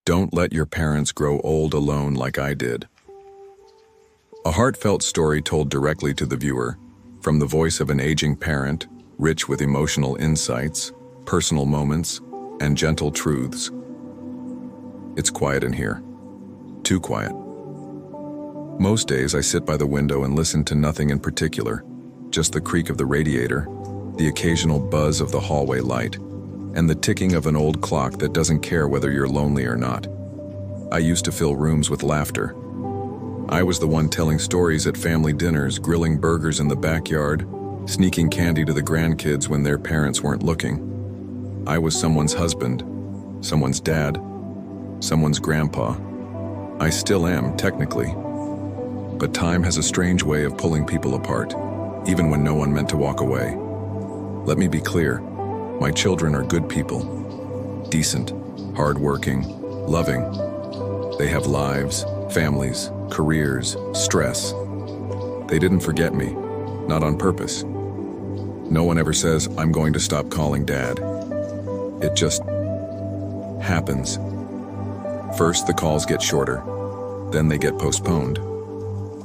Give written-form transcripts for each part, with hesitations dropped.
Don't let your parents grow old alone like I did. A heartfelt story told directly to the viewer, from the voice of an aging parent, rich with emotional insights, personal moments, and gentle truths. It's quiet in here. Too quiet. Most days I sit by the window and listen to nothing in particular, just the creak of the radiator, the occasional buzz of the hallway light, and the ticking of an old clock that doesn't care whether you're lonely or not. I used to fill rooms with laughter. I was the one telling stories at family dinners, grilling burgers in the backyard, sneaking candy to the grandkids when their parents weren't looking. I was someone's husband, someone's dad, someone's grandpa. I still am, technically. But time has a strange way of pulling people apart, even when no one meant to walk away. Let me be clear. My children are good people. Decent, hardworking, loving. They have lives, families, careers, stress. They didn't forget me, not on purpose. No one ever says, I'm going to stop calling Dad. It just happens. First, the calls get shorter. Then they get postponed.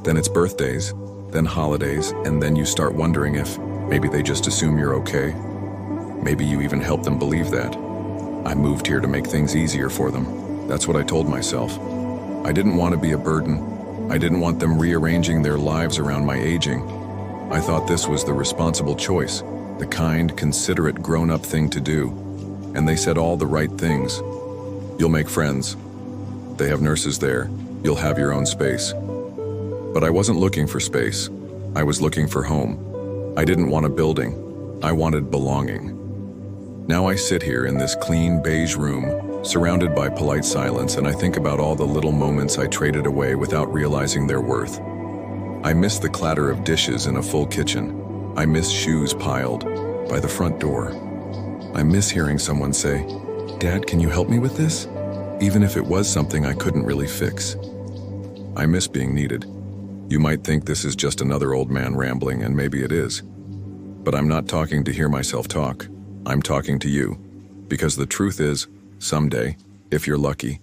Then it's birthdays, then holidays, and then you start wondering if maybe they just assume you're okay. Maybe you even help them believe that. I moved here to make things easier for them. That's what I told myself. I didn't want to be a burden. I didn't want them rearranging their lives around my aging. I thought this was the responsible choice, the kind, considerate, grown-up thing to do. And they said all the right things. You'll make friends. They have nurses there. You'll have your own space. But I wasn't looking for space. I was looking for home. I didn't want a building. I wanted belonging. Now I sit here in this clean beige room, surrounded by polite silence, and I think about all the little moments I traded away without realizing their worth. I miss the clatter of dishes in a full kitchen. I miss shoes piled by the front door. I miss hearing someone say, Dad, can you help me with this? Even if it was something I couldn't really fix. I miss being needed. You might think this is just another old man rambling, and maybe it is. But I'm not talking to hear myself talk. I'm talking to you, because the truth is, someday, if you're lucky,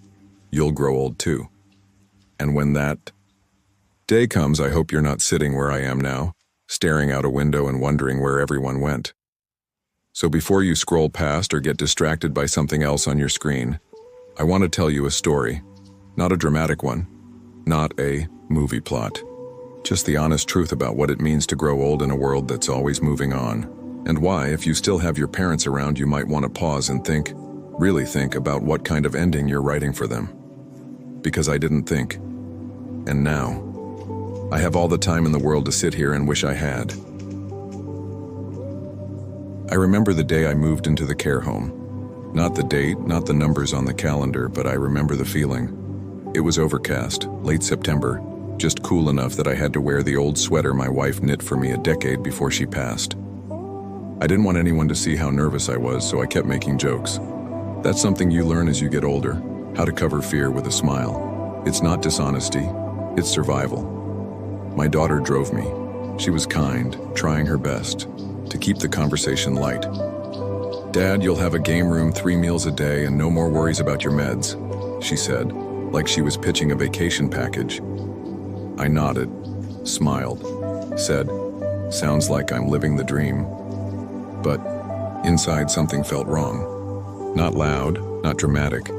you'll grow old too. And when that day comes, I hope you're not sitting where I am now, staring out a window and wondering where everyone went. So before you scroll past or get distracted by something else on your screen, I want to tell you a story, not a dramatic one, not a movie plot, just the honest truth about what it means to grow old in a world that's always moving on. And why, if you still have your parents around, you might want to pause and think, really think about what kind of ending you're writing for them. Because I didn't think. And now, I have all the time in the world to sit here and wish I had. I remember the day I moved into the care home. Not the date, not the numbers on the calendar, but I remember the feeling. It was overcast, late September, just cool enough that I had to wear the old sweater my wife knit for me a decade before she passed. I didn't want anyone to see how nervous I was, so I kept making jokes. That's something you learn as you get older, how to cover fear with a smile. It's not dishonesty, it's survival. My daughter drove me. She was kind, trying her best to keep the conversation light. Dad, you'll have a game room 3 meals a day and no more worries about your meds, she said, like she was pitching a vacation package. I nodded, smiled, said, sounds like I'm living the dream. But inside something felt wrong. Not loud, not dramatic,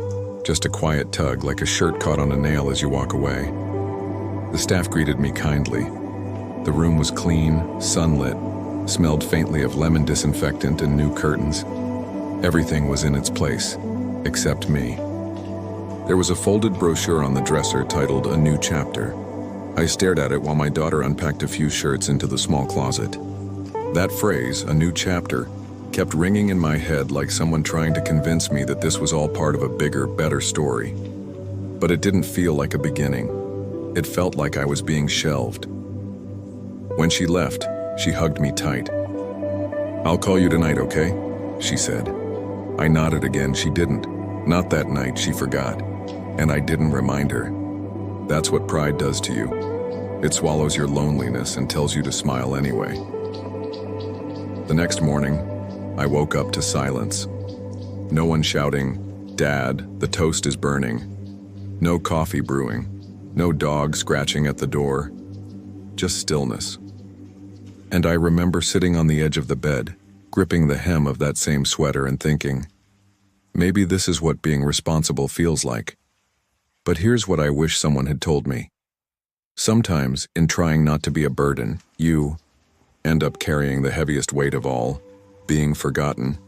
just a quiet tug like a shirt caught on a nail as you walk away. The staff greeted me kindly. The room was clean, sunlit, smelled faintly of lemon disinfectant and new curtains. Everything was in its place, except me. There was a folded brochure on the dresser titled A New Chapter. I stared at it while my daughter unpacked a few shirts into the small closet. That phrase, a new chapter, kept ringing in my head like someone trying to convince me that this was all part of a bigger, better story. But it didn't feel like a beginning. It felt like I was being shelved. When she left, she hugged me tight. I'll call you tonight, okay? She said. I nodded again. She didn't. Not that night, she forgot. And I didn't remind her. That's what pride does to you. It swallows your loneliness and tells you to smile anyway. The next morning, I woke up to silence. No one shouting, Dad, the toast is burning. No coffee brewing. No dog scratching at the door. Just stillness. And I remember sitting on the edge of the bed, gripping the hem of that same sweater and thinking, maybe this is what being responsible feels like. But here's what I wish someone had told me. Sometimes, in trying not to be a burden, you end up carrying the heaviest weight of all, being forgotten.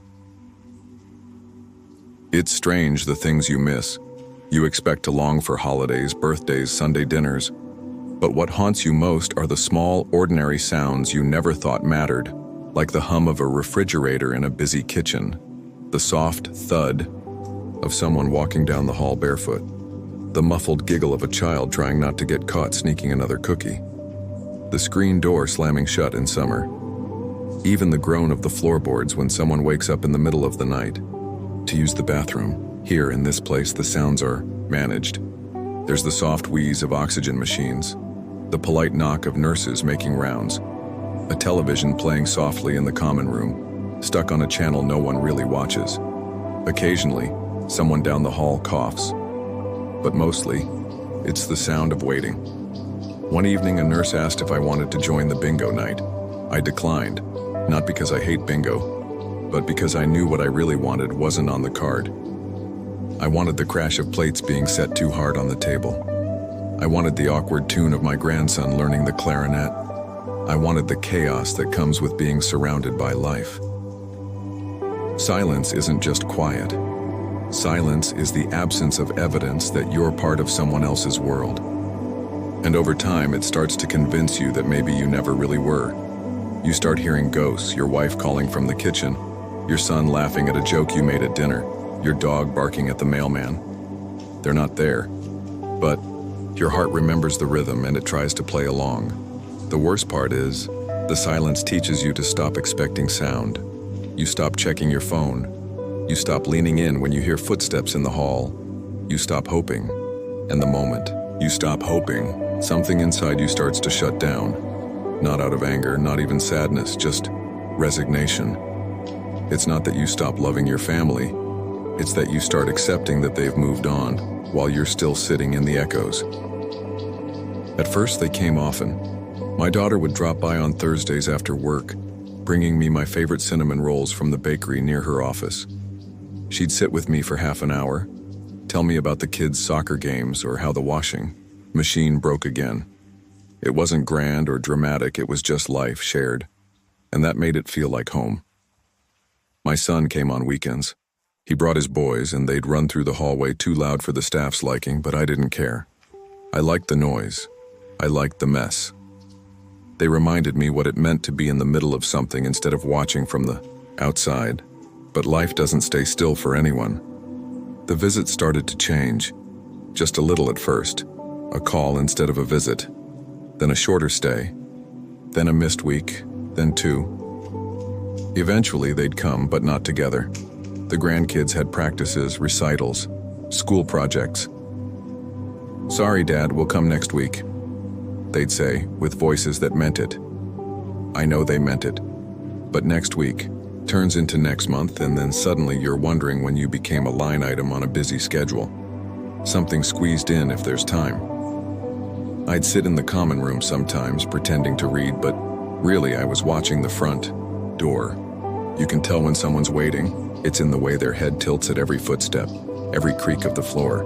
It's strange the things you miss. You expect to long for holidays, birthdays, Sunday dinners. But what haunts you most are the small, ordinary sounds you never thought mattered, like the hum of a refrigerator in a busy kitchen, the soft thud of someone walking down the hall barefoot, the muffled giggle of a child trying not to get caught sneaking another cookie, the screen door slamming shut in summer, even the groan of the floorboards when someone wakes up in the middle of the night to use the bathroom. Here in this place, the sounds are managed. There's the soft wheeze of oxygen machines, the polite knock of nurses making rounds, a television playing softly in the common room, stuck on a channel no one really watches. Occasionally, someone down the hall coughs, but mostly, it's the sound of waiting. One evening, a nurse asked if I wanted to join the bingo night. I declined, not because I hate bingo, but because I knew what I really wanted wasn't on the card. I wanted the crash of plates being set too hard on the table. I wanted the awkward tune of my grandson learning the clarinet. I wanted the chaos that comes with being surrounded by life. Silence isn't just quiet. Silence is the absence of evidence that you're part of someone else's world. And over time, it starts to convince you that maybe you never really were. You start hearing ghosts, your wife calling from the kitchen, your son laughing at a joke you made at dinner, your dog barking at the mailman. They're not there, but your heart remembers the rhythm and it tries to play along. The worst part is, the silence teaches you to stop expecting sound. You stop checking your phone. You stop leaning in when you hear footsteps in the hall. You stop hoping. And the moment you stop hoping, something inside you starts to shut down. Not out of anger, not even sadness, just resignation. It's not that you stop loving your family. It's that you start accepting that they've moved on, while you're still sitting in the echoes. At first, they came often. My daughter would drop by on Thursdays after work, bringing me my favorite cinnamon rolls from the bakery near her office. She'd sit with me for half an hour, tell me about the kids' soccer games or how the washing machine broke again. It wasn't grand or dramatic, it was just life shared, and that made it feel like home. My son came on weekends. He brought his boys, and they'd run through the hallway too loud for the staff's liking, but I didn't care. I liked the noise. I liked the mess. They reminded me what it meant to be in the middle of something instead of watching from the outside. But life doesn't stay still for anyone. The visits started to change. Just a little at first. A call instead of a visit. Then a shorter stay. Then a missed week. Then two. Eventually they'd come, but not together. The grandkids had practices, recitals, school projects. "Sorry, Dad, we'll come next week," they'd say, with voices that meant it. I know they meant it. But next week turns into next month, and then suddenly you're wondering when you became a line item on a busy schedule. Something squeezed in if there's time. I'd sit in the common room sometimes, pretending to read, but really I was watching the front door. You can tell when someone's waiting. It's in the way their head tilts at every footstep, every creak of the floor.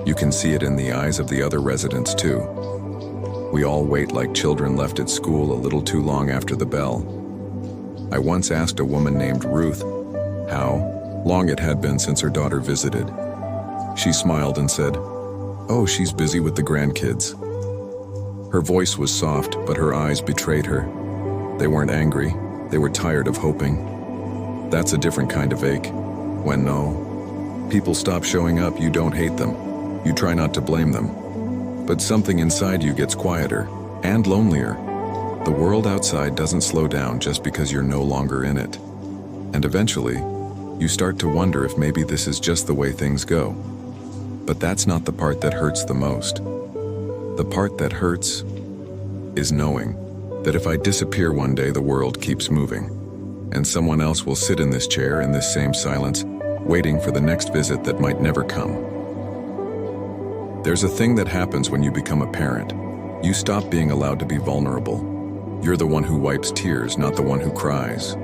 You can see it in the eyes of the other residents too. We all wait like children left at school a little too long after the bell. I once asked a woman named Ruth how long it had been since her daughter visited. She smiled and said, "Oh, she's busy with the grandkids." Her voice was soft, but her eyes betrayed her. They weren't angry, they were tired of hoping. That's a different kind of ache. When people stop showing up, you don't hate them. You try not to blame them. But something inside you gets quieter and lonelier. The world outside doesn't slow down just because you're no longer in it. And eventually, you start to wonder if maybe this is just the way things go. But that's not the part that hurts the most. The part that hurts is knowing that if I disappear one day, the world keeps moving. And someone else will sit in this chair in this same silence, waiting for the next visit that might never come. There's a thing that happens when you become a parent. You stop being allowed to be vulnerable. You're the one who wipes tears, not the one who cries.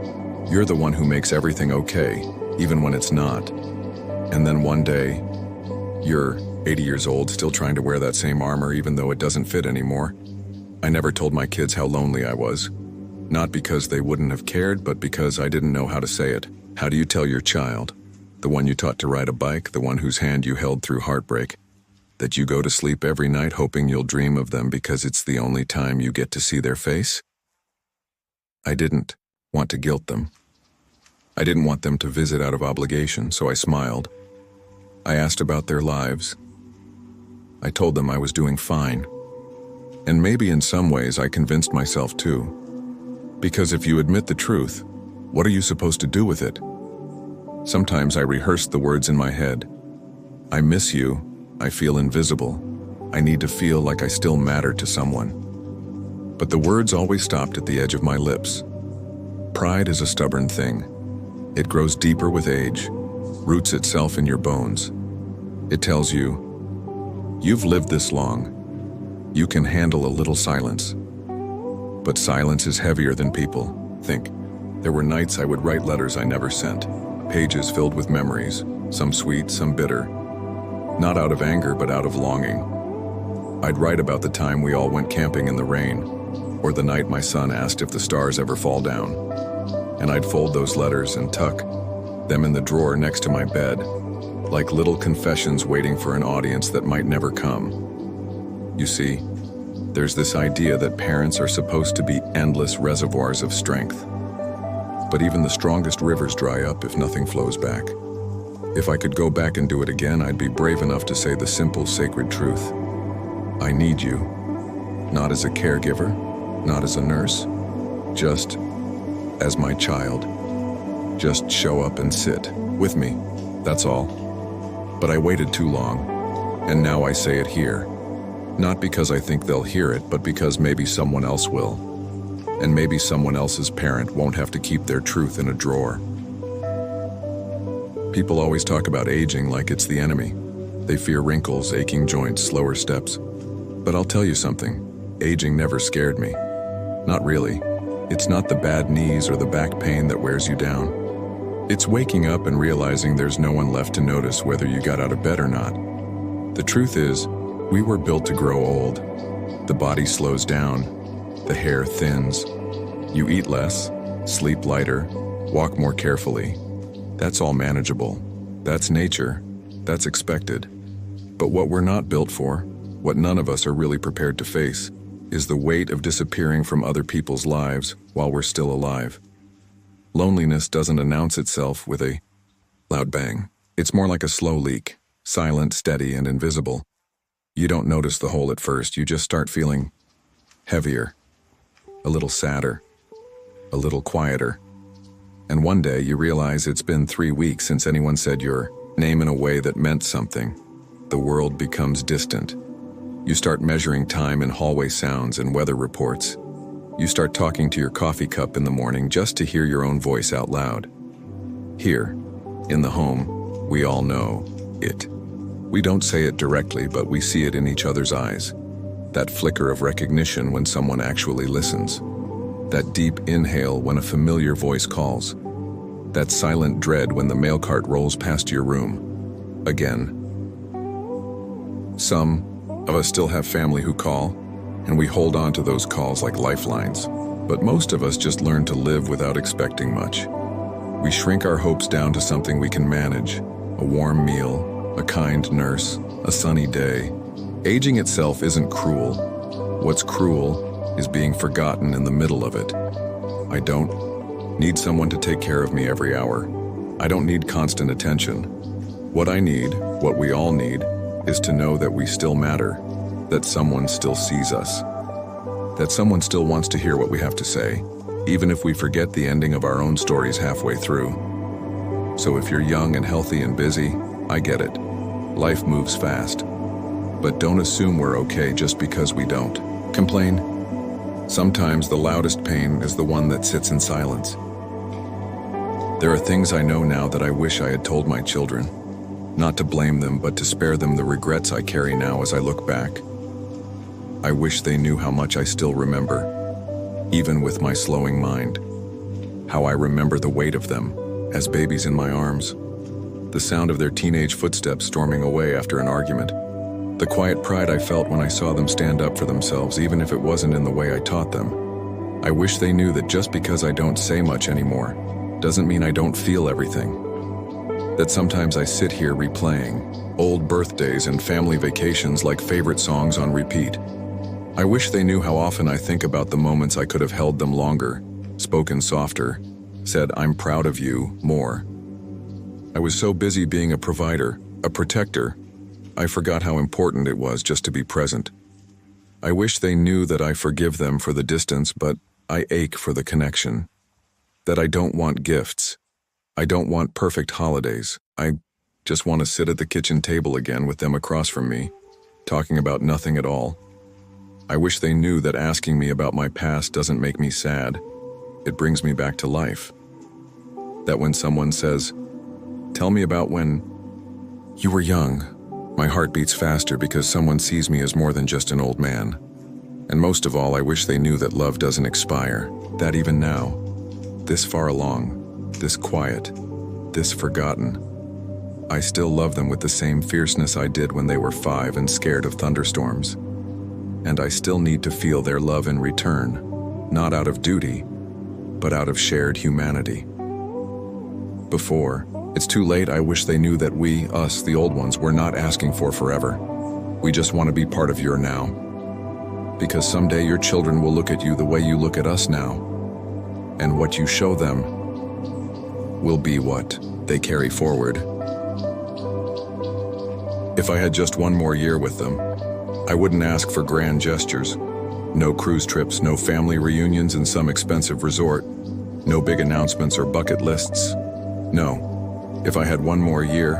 You're the one who makes everything okay, even when it's not. And then one day, you're 80 years old, still trying to wear that same armor even though it doesn't fit anymore. I never told my kids how lonely I was. Not because they wouldn't have cared, but because I didn't know how to say it. How do you tell your child, the one you taught to ride a bike, the one whose hand you held through heartbreak, that you go to sleep every night hoping you'll dream of them because it's the only time you get to see their face? I didn't want to guilt them. I didn't want them to visit out of obligation, so I smiled. I asked about their lives. I told them I was doing fine. And maybe in some ways I convinced myself too. Because if you admit the truth, what are you supposed to do with it? Sometimes I rehearsed the words in my head. I miss you. I feel invisible. I need to feel like I still matter to someone. But the words always stopped at the edge of my lips. Pride is a stubborn thing. It grows deeper with age, roots itself in your bones. It tells you, you've lived this long. You can handle a little silence. But silence is heavier than people think. There were nights I would write letters I never sent, pages filled with memories, some sweet, some bitter. Not out of anger, but out of longing. I'd write about the time we all went camping in the rain, or the night my son asked if the stars ever fall down. And I'd fold those letters and tuck them in the drawer next to my bed, like little confessions waiting for an audience that might never come. You see, there's this idea that parents are supposed to be endless reservoirs of strength. But even the strongest rivers dry up if nothing flows back. If I could go back and do it again, I'd be brave enough to say the simple, sacred truth. I need you. Not as a caregiver, not as a nurse, just as my child. Just show up and sit with me, that's all. But I waited too long, and now I say it here. Not because I think they'll hear it, but because maybe someone else will. And maybe someone else's parent won't have to keep their truth in a drawer. People always talk about aging like it's the enemy. They fear wrinkles, aching joints, slower steps. But I'll tell you something, aging never scared me. Not really. It's not the bad knees or the back pain that wears you down. It's waking up and realizing there's no one left to notice whether you got out of bed or not. The truth is, we were built to grow old. The body slows down, the hair thins. You eat less, sleep lighter, walk more carefully. That's all manageable. That's nature. That's expected. But what we're not built for, what none of us are really prepared to face, is the weight of disappearing from other people's lives while we're still alive. Loneliness doesn't announce itself with a loud bang. It's more like a slow leak, silent, steady, and invisible. You don't notice the hole at first, you just start feeling heavier, a little sadder, a little quieter. And one day you realize it's been 3 weeks since anyone said your name in a way that meant something. The world becomes distant. You start measuring time in hallway sounds and weather reports. You start talking to your coffee cup in the morning just to hear your own voice out loud. Here, in the home, we all know it. We don't say it directly, but we see it in each other's eyes. That flicker of recognition when someone actually listens. That deep inhale when a familiar voice calls. That silent dread when the mail cart rolls past your room. Again. Some of us still have family who call, and we hold on to those calls like lifelines. But most of us just learn to live without expecting much. We shrink our hopes down to something we can manage. A warm meal, a kind nurse, a sunny day. Aging itself isn't cruel. What's cruel is being forgotten in the middle of it. I don't need someone to take care of me every hour. I don't need constant attention. What I need, what we all need, is to know that we still matter, that someone still sees us, that someone still wants to hear what we have to say, even if we forget the ending of our own stories halfway through. So if you're young and healthy and busy, I get it. Life moves fast. But don't assume we're okay just because we don't complain. Sometimes the loudest pain is the one that sits in silence. There are things I know now that I wish I had told my children. Not to blame them, but to spare them the regrets I carry now as I look back. I wish they knew how much I still remember, even with my slowing mind. How I remember the weight of them, as babies in my arms. The sound of their teenage footsteps storming away after an argument. The quiet pride I felt when I saw them stand up for themselves, even if it wasn't in the way I taught them. I wish they knew that just because I don't say much anymore, doesn't mean I don't feel everything. That sometimes I sit here replaying old birthdays and family vacations like favorite songs on repeat. I wish they knew how often I think about the moments I could have held them longer, spoken softer, said "I'm proud of you" more. I was so busy being a provider, a protector, I forgot how important it was just to be present. I wish they knew that I forgive them for the distance, but I ache for the connection. That I don't want gifts. I don't want perfect holidays. I just want to sit at the kitchen table again with them across from me, talking about nothing at all. I wish they knew that asking me about my past doesn't make me sad. It brings me back to life. That when someone says, "Tell me about when you were young," my heart beats faster because someone sees me as more than just an old man. And most of all, I wish they knew that love doesn't expire, that even now, this far along, this quiet, this forgotten, I still love them with the same fierceness I did when they were 5 and scared of thunderstorms. And I still need to feel their love in return, not out of duty, but out of shared humanity. Before it's too late, I wish they knew that we, us, the old ones, were not asking for forever. We just want to be part of your now. Because someday your children will look at you the way you look at us now. And what you show them will be what they carry forward. If I had just one more year with them, I wouldn't ask for grand gestures. No cruise trips, no family reunions in some expensive resort, no big announcements or bucket lists. No, if I had one more year,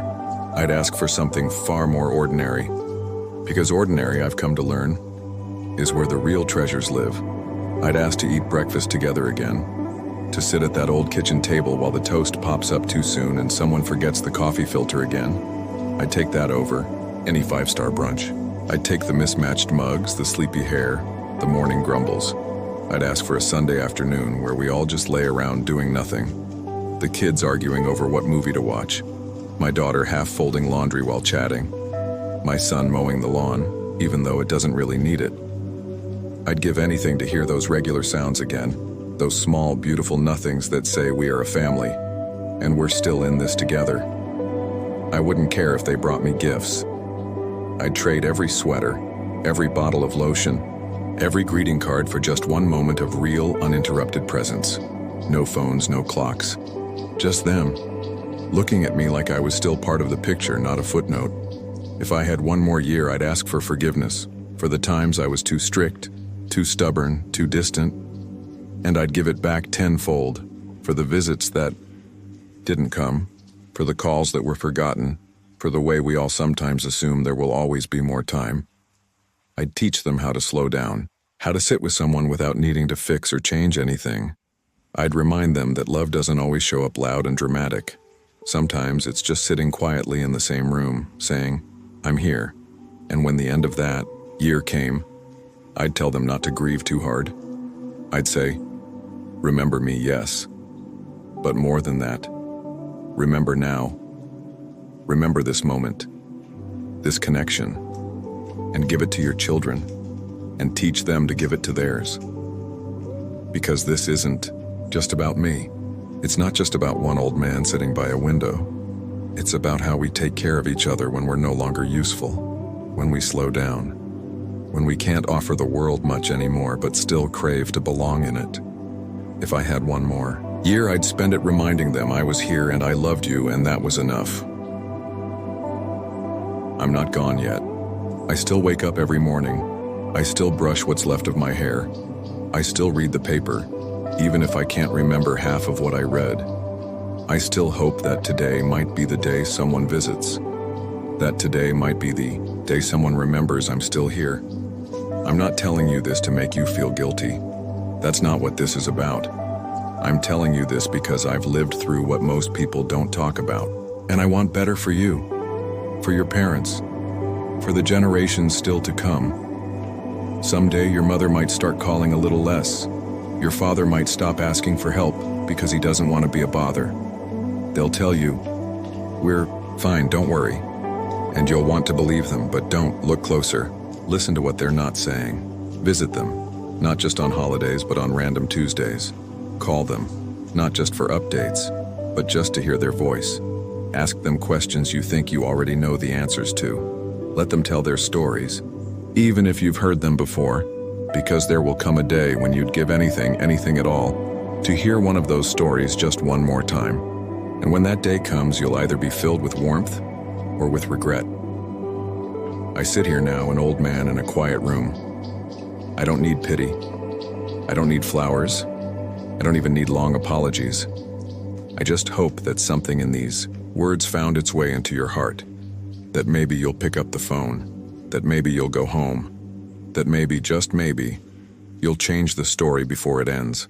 I'd ask for something far more ordinary. Because ordinary, I've come to learn, is where the real treasures live. I'd ask to eat breakfast together again, to sit at that old kitchen table while the toast pops up too soon and someone forgets the coffee filter again. I'd take that over any 5-star brunch. I'd take the mismatched mugs, the sleepy hair, the morning grumbles. I'd ask for a Sunday afternoon where we all just lay around doing nothing. The kids arguing over what movie to watch. My daughter half folding laundry while chatting. My son mowing the lawn, even though it doesn't really need it. I'd give anything to hear those regular sounds again. Those small, beautiful nothings that say we are a family, and we're still in this together. I wouldn't care if they brought me gifts. I'd trade every sweater, every bottle of lotion, every greeting card for just one moment of real, uninterrupted presence. No phones, no clocks. Just them, looking at me like I was still part of the picture, not a footnote. If I had one more year, I'd ask for forgiveness, for the times I was too strict, too stubborn, too distant, and I'd give it back tenfold for the visits that didn't come, for the calls that were forgotten, for the way we all sometimes assume there will always be more time. I'd teach them how to slow down, how to sit with someone without needing to fix or change anything. I'd remind them that love doesn't always show up loud and dramatic. Sometimes it's just sitting quietly in the same room, saying, "I'm here." And when the end of that year came, I'd tell them not to grieve too hard. I'd say, "Remember me, yes. But more than that, remember now. Remember this moment, this connection, and give it to your children, and teach them to give it to theirs. Because this isn't just about me. It's not just about one old man sitting by a window. It's about how we take care of each other when we're no longer useful, when we slow down, when we can't offer the world much anymore but still crave to belong in it. If I had one more year, I'd spend it reminding them I was here and I loved you, and that was enough. I'm not gone yet. I still wake up every morning. I still brush what's left of my hair. I still read the paper, even if I can't remember half of what I read. I still hope that today might be the day someone visits. That today might be the day someone remembers I'm still here. I'm not telling you this to make you feel guilty. That's not what this is about. I'm telling you this because I've lived through what most people don't talk about. And I want better for you, for your parents, for the generations still to come. Someday your mother might start calling a little less. Your father might stop asking for help because he doesn't want to be a bother. They'll tell you, "We're fine, don't worry." And you'll want to believe them, but don't. Look closer. Listen to what they're not saying. Visit them, not just on holidays, but on random Tuesdays. Call them, not just for updates, but just to hear their voice. Ask them questions you think you already know the answers to. Let them tell their stories, even if you've heard them before, because there will come a day when you'd give anything at all, to hear one of those stories just one more time. And when that day comes, you'll either be filled with warmth or with regret. I sit here now, an old man in a quiet room. I don't need pity. I don't need flowers. I don't even need long apologies. I just hope that something in these words found its way into your heart. That maybe you'll pick up the phone. That maybe you'll go home. That maybe, just maybe, you'll change the story before it ends.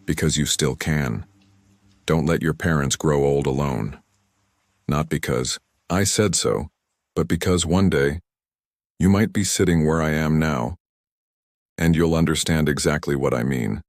Because you still can. Don't let your parents grow old alone. Not because I said so, but because one day, you might be sitting where I am now, and you'll understand exactly what I mean.